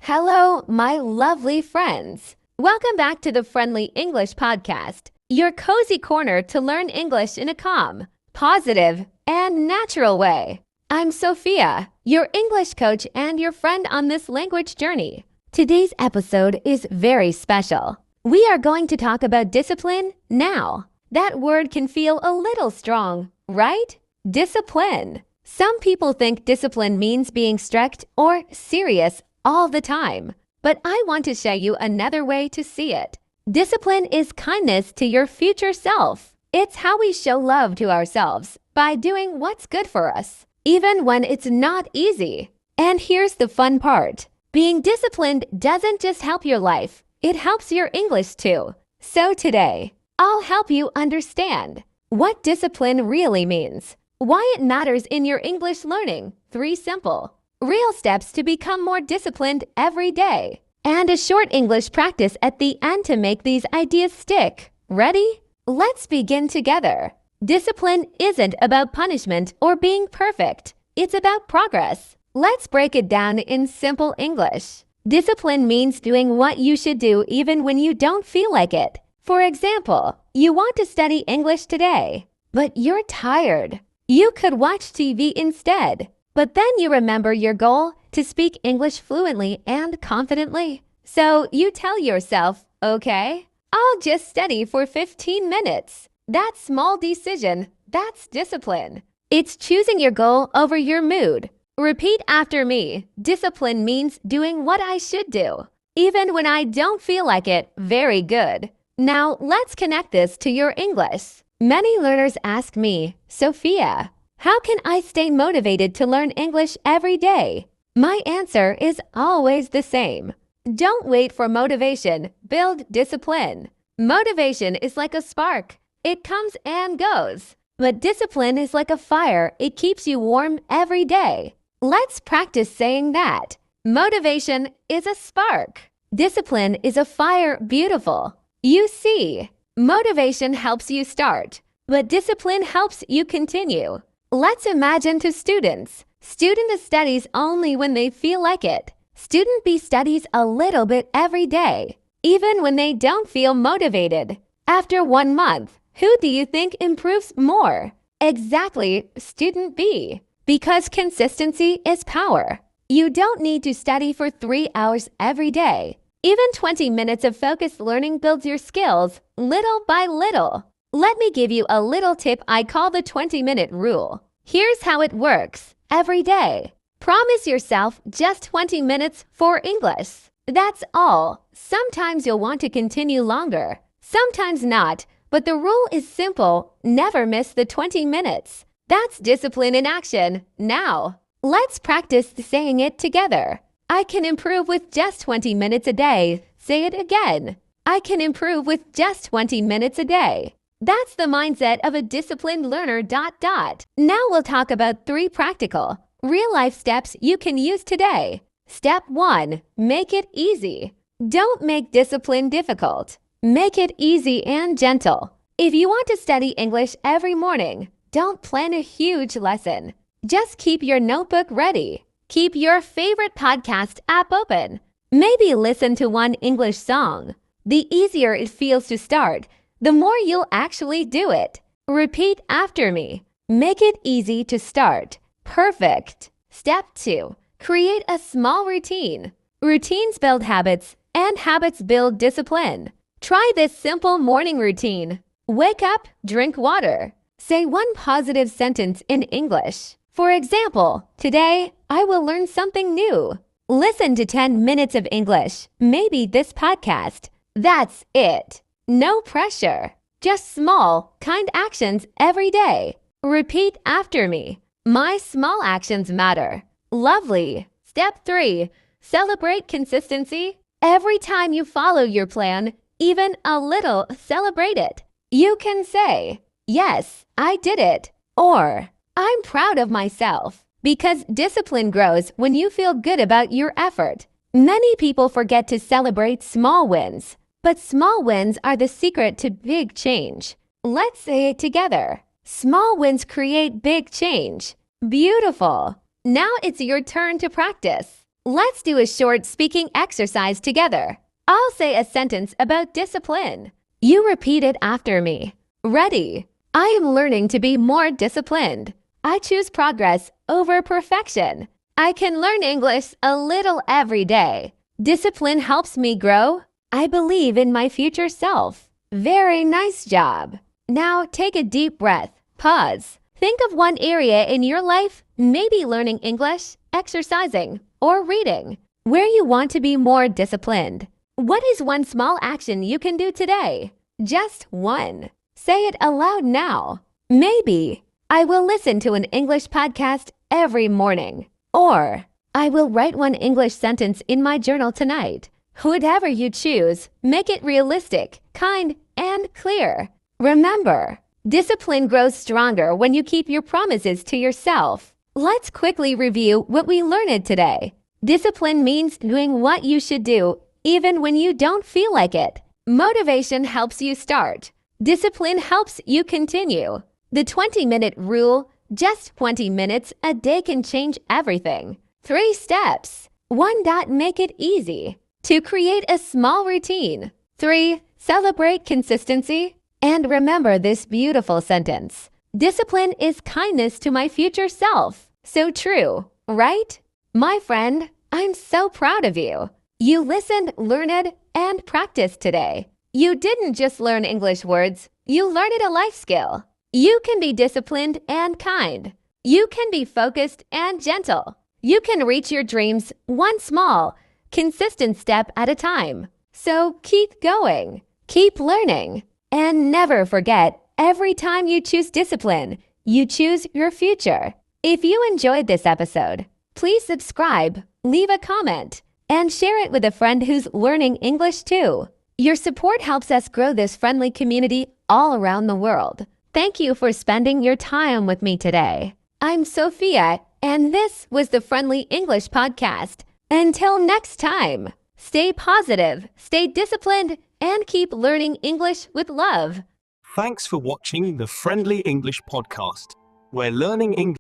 Hello, my lovely friends. Welcome back to the Friendly English Podcast, your cozy corner to learn English in a calm, positive, and natural way. I'm Sophia, your English coach and your friend on this language journey. Today's episode is very special. We are going to talk about discipline now. That word can feel a little strong, right? Discipline. Some people think discipline means being strict or serious all the time, but I want to show you another way to see it. Discipline is kindness to your future self. It's how we show love to ourselves by doing what's good for us, even when it's not easy. And here's the fun part. Being disciplined doesn't just help your life, it helps your English too. So today, I'll help you understand what discipline really means, why it matters in your English learning, 3 simple real steps to become more disciplined every day, and a short English practice at the end to make these ideas stick. Ready? Let's begin together. Discipline isn't about punishment or being perfect. It's about progress. Let's break it down in simple English. Discipline means doing what you should do even when you don't feel like it. For example, you want to study English today, but you're tired. You could watch TV instead. But then you remember your goal to speak English fluently and confidently. So you tell yourself, okay, I'll just study for 15 minutes. That small decision, that's discipline. It's choosing your goal over your mood. Repeat after me. Discipline means doing what I should do, even when I don't feel like it. Very good. Now let's connect this to your English. Many learners ask me, Sophia, how can I stay motivated to learn English every day? My answer is always the same. Don't wait for motivation, build discipline. Motivation is like a spark. It comes and goes. But discipline is like a fire. It keeps you warm every day. Let's practice saying that. Motivation is a spark. Discipline is a fire. Beautiful. You see, motivation helps you start, but discipline helps you continue. Let's imagine to students. Student A studies only when they feel like it. Student B studies a little bit every day, even when they don't feel motivated. After 1 month, who do you think improves more? Exactly, student B. Because consistency is power. You don't need to study for 3 hours every day. Even 20 minutes of focused learning builds your skills little by little. Let me give you a little tip I call the 20-minute rule. Here's how it works. Every day, promise yourself just 20 minutes for English. That's all. Sometimes you'll want to continue longer, sometimes not, but the rule is simple. Never miss the 20 minutes. That's discipline in action. Now, let's practice saying it together. I can improve with just 20 minutes a day. Say it again. I can improve with just 20 minutes a day. That's the mindset of a disciplined learner. Now we'll talk about 3 practical, real-life steps you can use today. Step 1. Make it easy. Don't make discipline difficult. Make it easy and gentle. If you want to study English every morning, don't plan a huge lesson. Just keep your notebook ready. Keep your favorite podcast app open. Maybe listen to one English song. The easier it feels to start, the more you'll actually do it. Repeat after me. Make it easy to start. Perfect. Step 2. Create a small routine. Routines build habits, and habits build discipline. Try this simple morning routine. Wake up, drink water. Say 1 positive sentence in English. For example, today, I will learn something new. Listen to 10 minutes of English, maybe this podcast. That's it. No pressure. Just small, kind actions every day. Repeat after me. My small actions matter. Lovely. Step 3. Celebrate consistency. Every time you follow your plan, even a little, celebrate it. You can say, yes, I did it, or I'm proud of myself. Because discipline grows when you feel good about your effort. Many people forget to celebrate small wins. But small wins are the secret to big change. Let's say it together. Small wins create big change. Beautiful. Now it's your turn to practice. Let's do a short speaking exercise together. I'll say a sentence about discipline. You repeat it after me. Ready? I am learning to be more disciplined. I choose progress over perfection. I can learn English a little every day. Discipline helps me grow. I believe in my future self. Very nice job. Now take a deep breath. Pause. Think of one area in your life, maybe learning English, exercising, or reading, where you want to be more disciplined. What is one small action you can do today? Just one. Say it aloud now. Maybe, I will listen to an English podcast every morning. Or, I will write one English sentence in my journal tonight. Whatever you choose, make it realistic, kind, and clear. Remember, discipline grows stronger when you keep your promises to yourself. Let's quickly review what we learned today. Discipline means doing what you should do, even when you don't feel like it. Motivation helps you start. Discipline helps you continue. The 20-minute rule, just 20 minutes a day can change everything. 3 steps. 1. Make it easy. 2. Create a small routine. 3. Celebrate consistency. And remember this beautiful sentence. Discipline is kindness to my future self. So true, right? My friend, I'm so proud of you. You listened, learned, and practiced today. You didn't just learn English words, you learned a life skill. You can be disciplined and kind. You can be focused and gentle. You can reach your dreams one small, consistent step at a time. So keep going, keep learning, and never forget, every time you choose discipline, you choose your future. If you enjoyed this episode, please subscribe, leave a comment, and share it with a friend who's learning English too. Your support helps us grow this friendly community all around the world. Thank you for spending your time with me today. I'm Sophia, and this was the Friendly English Podcast. Until next time, stay positive, stay disciplined, and keep learning English with love. Thanks for watching the Friendly English Podcast, where learning English